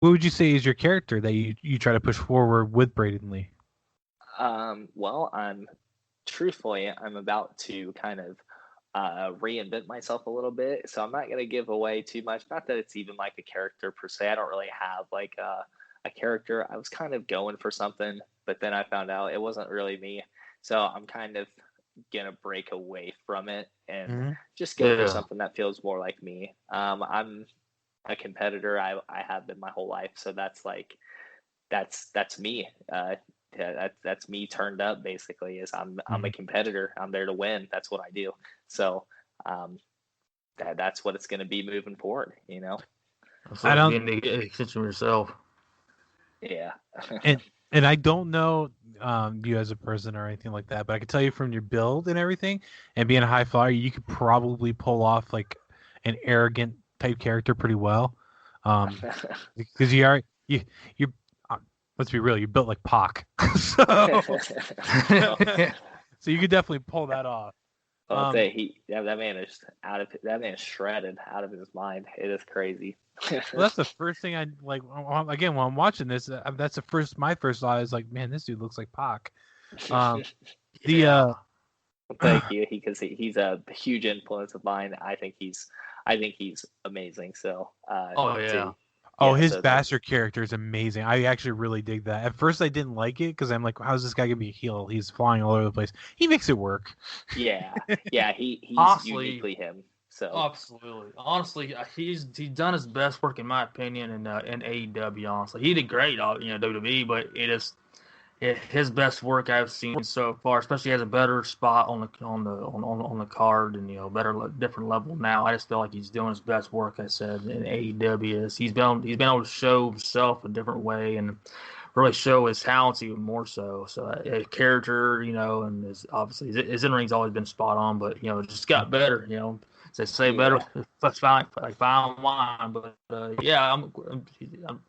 What would you say is your character that you try to push forward with Brayden Lee? Well, I'm about to kind of reinvent myself a little bit, so I'm not going to give away too much. Not that it's even like a character per se. I don't really have like a character. I was kind of going for something, but then I found out it wasn't really me. So I'm kind of gonna break away from it and Mm-hmm. just go for Yeah. something that feels more like me. I'm a competitor. I have been my whole life, so that's like that's me. That's me turned up basically. Is I'm a competitor. I'm there to win. That's what I do. So um, that's what it's going to be moving forward. I So don't, being the extension of yourself. Yeah. and and I don't know you as a person or anything like that, but I can tell you from your build and everything, and being a high flyer, you could probably pull off like an arrogant type character pretty well. Because you let's be real, you're built like Pac, so so you could definitely pull that off. I'll Um, say that man is that man is shredded out of his mind. It is crazy. well, that's the first thing I like. Again, when I'm watching this, that's my first thought is like, man, this dude looks like Pac. Um, the Yeah. Thank you, because he's a huge influence of mine. I think he's amazing. So Oh yeah. Oh, yeah, his so that's bastard character is amazing. I actually really dig that. At first, I didn't like it because I'm like, how's this guy gonna be a heel? He's flying all over the place. He makes it work. yeah, he's Honestly, uniquely him. So absolutely. Honestly, he's done his best work in my opinion in AEW. Honestly, he did great, WWE, but his best work I've seen so far. Especially has a better spot on the card and better different level now. I just feel like he's doing his best work. I said in AEW is he's been able to show himself a different way and really show his talents even more so. So character, and his in ring's always been spot on, but it just got better. As they say, better yeah, like fine wine. But yeah, I'm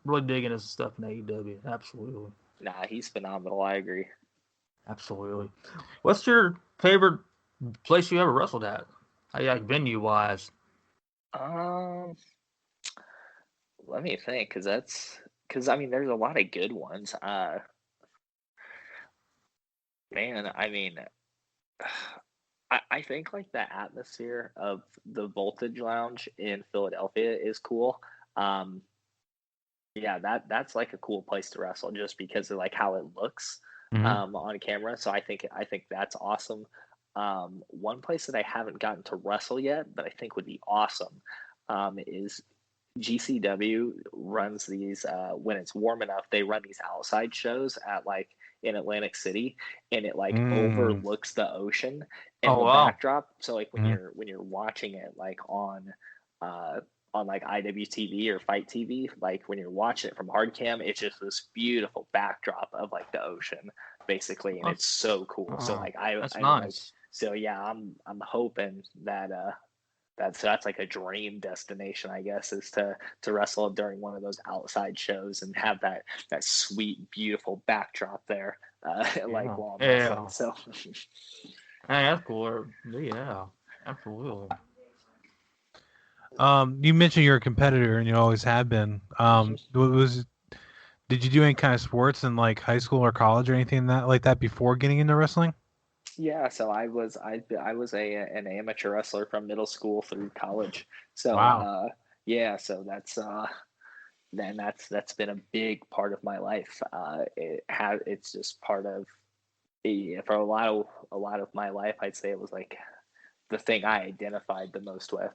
really digging his stuff in AEW. Absolutely, nah, he's phenomenal. I agree. absolutely. What's your favorite place you ever wrestled at? Like venue wise? Um, Let me think, because I mean, there's a lot of good ones. Man, I mean, I think like the atmosphere of the Voltage Lounge in Philadelphia is cool. Um, yeah, that's like a cool place to wrestle just because of like how it looks Mm-hmm. on camera. So I think that's awesome. One place that I haven't gotten to wrestle yet, but I think would be awesome, is GCW runs these when it's warm enough. They run these outside shows at like in Atlantic City, and it like Mm. overlooks the ocean and Oh the wow, backdrop. So like Mm-hmm. when you're watching it like uh, on like IWTV or Fight TV, like when you're watching it from hard cam, it's just this beautiful backdrop of like the ocean basically, and it's that's, so cool. So like that's I like nice. so yeah, I'm hoping that that's like a dream destination, I guess, is to wrestle during one of those outside shows and have that sweet, beautiful backdrop there, like Yeah, while I'm wrestling. yeah. So Hey, that's cool. Yeah, absolutely. You mentioned you're a competitor and you always have been. Did you do any kind of sports in like high school or college or anything that like that before getting into wrestling? yeah, so I was an amateur wrestler from middle school through college. So Wow. yeah, so that's been a big part of my life. It's just part of for a lot of my life. I'd say it was like the thing I identified the most with,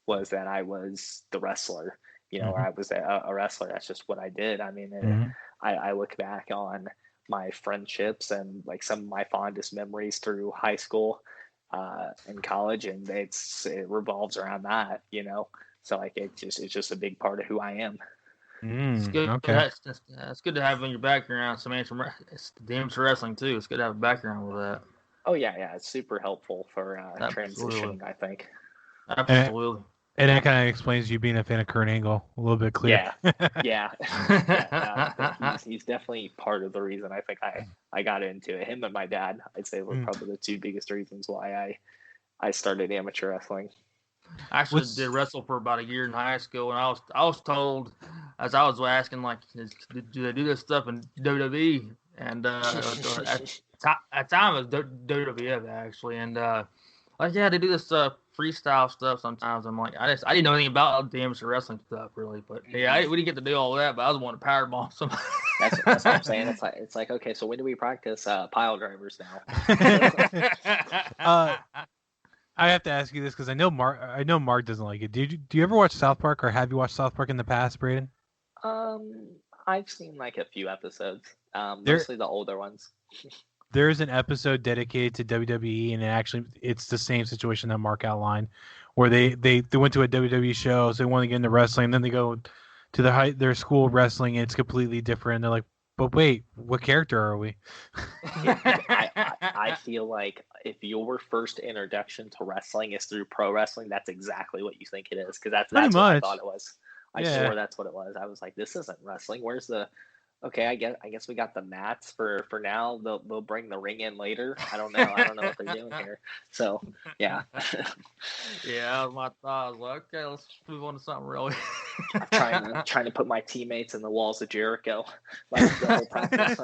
was that I was the wrestler, or Mm-hmm. I was a wrestler. That's just what I did. I mean, Mm-hmm. I look back on my friendships and like some of my fondest memories through high school and college, and it revolves around that. So like it's just a big part of who I am. It's Mm, good. okay. It's good to have in your background it's the amateur wrestling too. It's good to have a background with that. Oh yeah, it's super helpful for Absolutely, transitioning, I think. And absolutely. and that kind of explains you being a fan of Kurt Angle a little bit clear. Yeah, yeah, yeah. No, he's definitely part of the reason I think I got into it. Him and my dad, I'd say, were Mm. probably the two biggest reasons why I started amateur wrestling. I actually did wrestle for about a year in high school, and I was told, as I was asking, like, do they do this stuff in WWE? And at time it was WWF actually, and like, yeah, they do this freestyle stuff sometimes. I'm like, I didn't know anything about the amateur wrestling stuff really, but yeah, we didn't get to do all that. But I was wanting to powerbomb somebody. That's what I'm saying. It's like okay, so when do we practice pile drivers now? I have to ask you this because I know Mark doesn't like it. Do you ever watch South Park, or have you watched South Park in the past, Brayden? I've seen like a few episodes, mostly the older ones. There's an episode dedicated to WWE, and it's the same situation that Mark outlined, where they went to a WWE show, so they want to get into wrestling, and then they go to their school wrestling, and it's completely different. And they're like, but wait, what character are we? I feel like if your first introduction to wrestling is through pro wrestling, that's exactly what you think it is, because that's what I thought it was. I swore that's what it was. I was like, this isn't wrestling. Where's the... Okay, I guess we got the mats for now. They'll bring the ring in later. I don't know what they're doing here. So yeah. Yeah, my thought. I was like, okay, let's move on to something really. I'm trying to put my teammates in the walls of Jericho. Like the whole practice.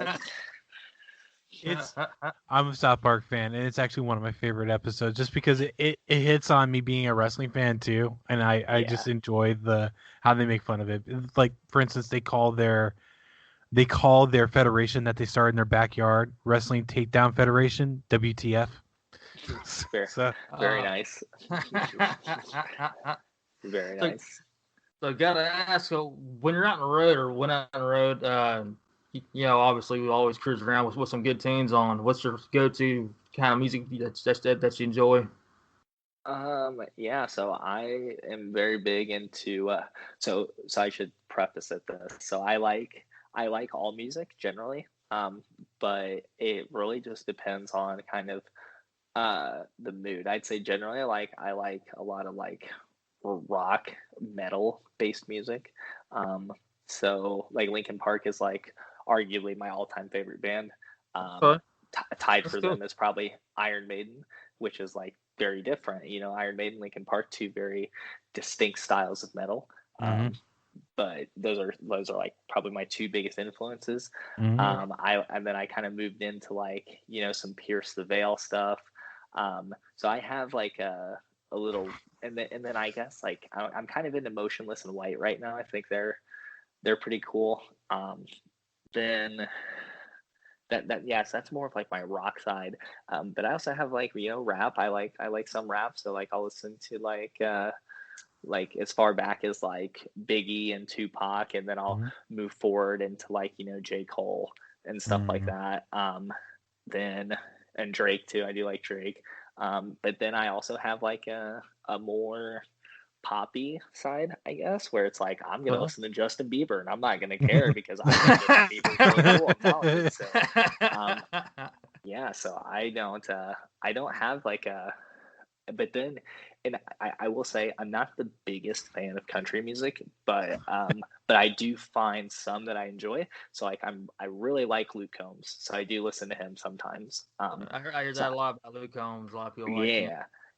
I'm a South Park fan, and it's actually one of my favorite episodes, just because it hits on me being a wrestling fan too, and I just enjoy how they make fun of it. Like, for instance, they call their federation that they started in their backyard Wrestling Takedown Federation, WTF. Very nice. Very nice. So gotta ask, when you're out on the road or went out on the road, obviously we always cruise around with some good tunes on. What's your go-to kind of music that you enjoy? Yeah, so I am very big into so I should preface it this. So I like all music generally, but it really just depends on kind of the mood. I'd say generally I like a lot of like rock metal based music. So like Linkin Park is like arguably my all-time favorite band. Tied for them is probably Iron Maiden, which is like very different. Iron Maiden, Linkin Park, two very distinct styles of metal. But those are like probably my two biggest influences. And then I kind of moved into like some Pierce the Veil stuff. So I have like a little, and then I guess like I'm kind of into Motionless in White right now. I think they're pretty cool. Then that's more of like my rock side. But I also have like rap. I like some rap, so like I'll listen to like as far back as like Biggie and Tupac, and then I'll move forward into like J. Cole and stuff like that. Then and Drake too. I do like Drake. But then I also have like a more poppy side, I guess, where it's like I'm gonna listen to Justin Bieber and I'm not gonna care because I think Justin Bieber's really cool and talented. So so I don't have like a... But then, and I will say I'm not the biggest fan of country music, but I do find some that I enjoy. So like I really like Luke Combs, so I do listen to him sometimes. I hear that a lot about Luke Combs. A lot of people like him.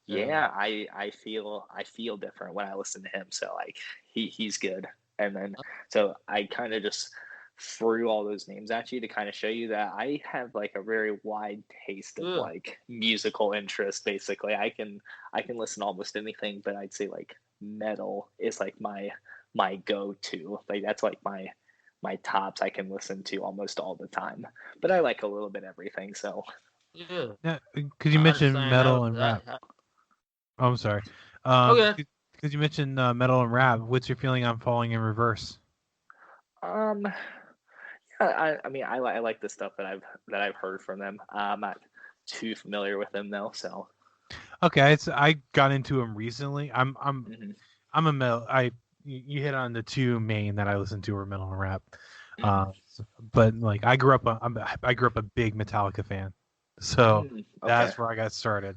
Yeah. I feel different when I listen to him. So like he's good. And then so I kind of just threw all those names at you to kind of show you that I have like a very wide taste of like musical interest. Basically, I can listen to almost anything, but I'd say like metal is like my go-to. Like that's like my tops. I can listen to almost all the time, but I like a little bit everything. So yeah, because you mentioned metal and rap. Oh, I'm sorry. Okay. Because you mentioned metal and rap. What's your feeling on Falling in Reverse? I mean, I like the stuff that I've heard from them. I'm not too familiar with them though, so. Okay, I got into them recently. I'm a metal. You hit on the two main that I listen to are metal and rap. But like I grew up a big Metallica fan, so that's where I got started.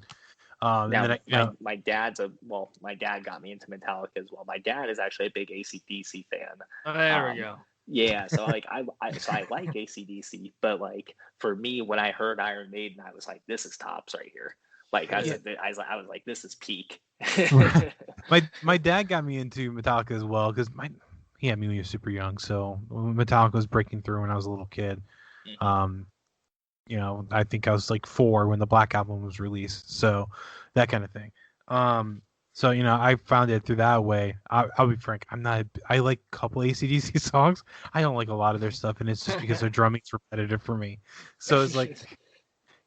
Now, my dad got me into Metallica as well. My dad is actually a big AC/DC fan. Oh, there we go. Yeah, so like I like AC/DC, but like for me, when I heard Iron Maiden, I was like, this is tops right here. Like I was like, this is peak. My dad got me into Metallica as well because he had me when he was super young. So when Metallica was breaking through when I was a little kid. I think I was like 4 when the Black Album was released. So that kind of thing. So I found it through that way. I'll be frank. I like a couple AC/DC songs. I don't like a lot of their stuff, and it's just because their drumming's repetitive for me. So it's like.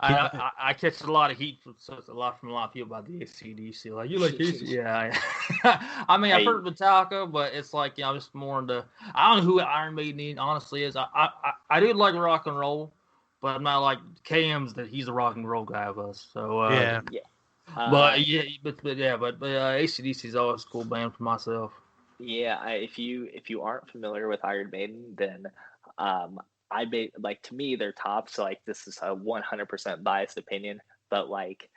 I catch a lot of heat from a lot of people about the AC/DC. Like, you like AC? Yeah. I mean, I've heard Metallica, but it's like, I'm just more into. I don't know who Iron Maiden honestly is. I do like rock and roll, but I'm not like KM's that he's a rock and roll guy of us. So yeah. But AC/DC is always a cool band for myself. Yeah, if you aren't familiar with Iron Maiden, then to me they're top. So like this is a 100% biased opinion, but like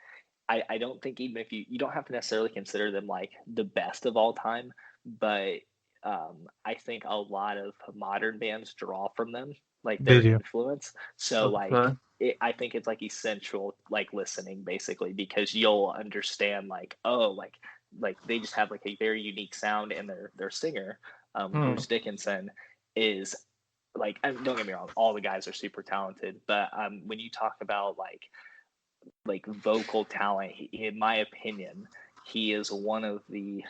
I don't think even if you don't have to necessarily consider them like the best of all time, but I think a lot of modern bands draw from them, like their influence. So I think it's like essential like listening basically, because you'll understand like, oh, like they just have like a very unique sound, and their singer Bruce Dickinson is like, don't get me wrong, all the guys are super talented, but when you talk about like vocal talent, in my opinion, he is one of the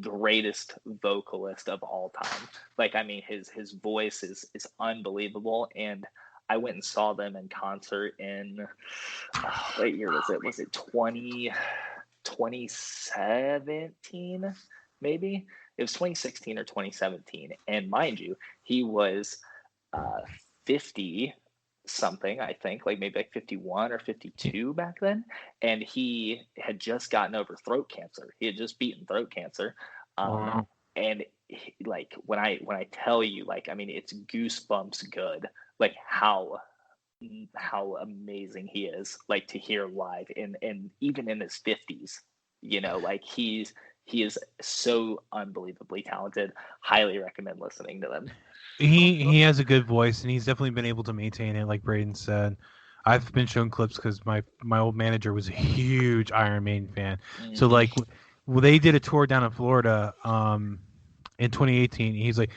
greatest vocalists of all time. Like, I mean, his voice is unbelievable, and I went and saw them in concert in what year was it? Was it 2017? Maybe it was 2016 or 2017. And mind you, he was 50 something, I think, like maybe like 51 or 52 back then, and he had just gotten over throat cancer. He had just beaten throat cancer. And like when I tell you, like, I mean, it's goosebumps good, like how amazing he is, like, to hear live, and even in his 50s, like he is so unbelievably talented. Highly recommend listening to them. He has a good voice, and he's definitely been able to maintain it, like Brayden said. I've been shown clips because my old manager was a huge Iron Maiden fan. So like, they did a tour down in Florida in 2018. He's like,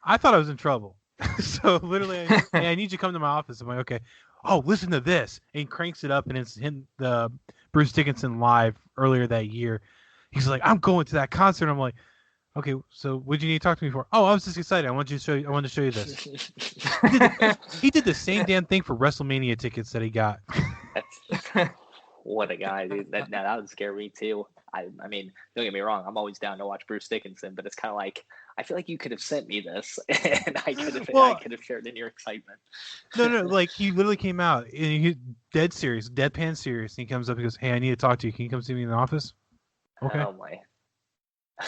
I thought I was in trouble. So literally, I need you to come to my office. I'm like, okay. Oh, listen to this. And he cranks it up, and it's him, the Bruce Dickinson live earlier that year. He's like, I'm going to that concert. I'm like, okay, so what do you need to talk to me for? Oh, I was just excited. I wanted to show you this. He did the same damn thing for WrestleMania tickets that he got. What a guy, dude. That would scare me too. I mean, don't get me wrong, I'm always down to watch Bruce Dickinson, but it's kind of like, I feel like you could have sent me this, and I could have shared in your excitement. No, like, he literally came out, and he deadpan serious, and he comes up and goes, hey, I need to talk to you. Can you come see me in the office? Okay. Oh my.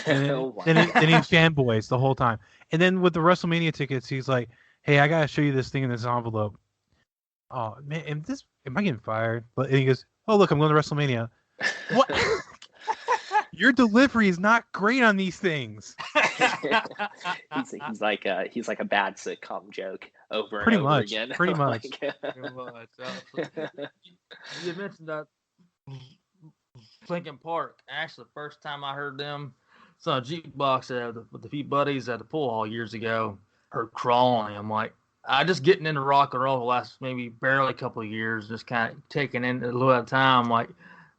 And then he fanboys the whole time. And then with the WrestleMania tickets, he's like, hey, I gotta show you this thing in this envelope. Oh man, am I getting fired? And he goes, oh look, I'm going to WrestleMania. What? Your delivery is not great on these things. he's like a bad sitcom joke over pretty and over much, again. Pretty much. You mentioned that Linkin Park. Actually, the first time I heard them, saw a jukebox with a few buddies at the pool hall years ago. Heard Crawling. I'm like, I just getting into rock and roll the last maybe barely a couple of years, just kind of taking in a little at a time. Like,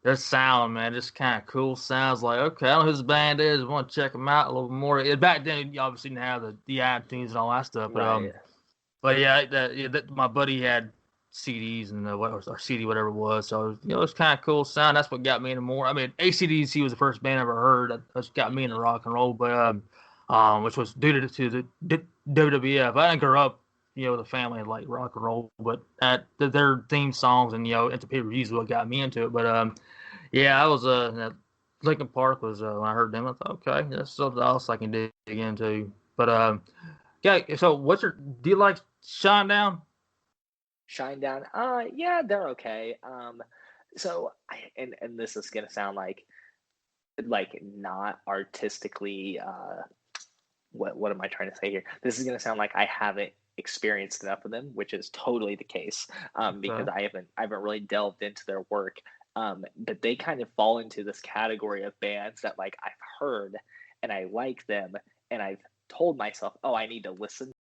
their sound, man, just kind of cool sounds. Like, okay, I don't know who this band is. I want to check them out a little more. Back then, you obviously didn't have the iTunes and all that stuff. Right. But my buddy had CDs and or CD, whatever it was. So, it's kind of cool sound. That's what got me into more. I mean, AC/DC was the first band I ever heard. That's got me into rock and roll. But which was due to the WWF. I didn't grow up, with a family of like rock and roll, but their theme songs and into pay-per-views what got me into it. But I was Linkin Park was when I heard them, I thought, okay, that's something else I can dig into. But so do you like Shinedown? Shinedown, yeah, they're okay. So and this is gonna sound like not artistically. What am I trying to say here? This is gonna sound like I haven't experienced enough of them, which is totally the case, because I haven't really delved into their work But they kind of fall into this category of bands that like I've heard and I like them and I've told myself, oh, I need to listen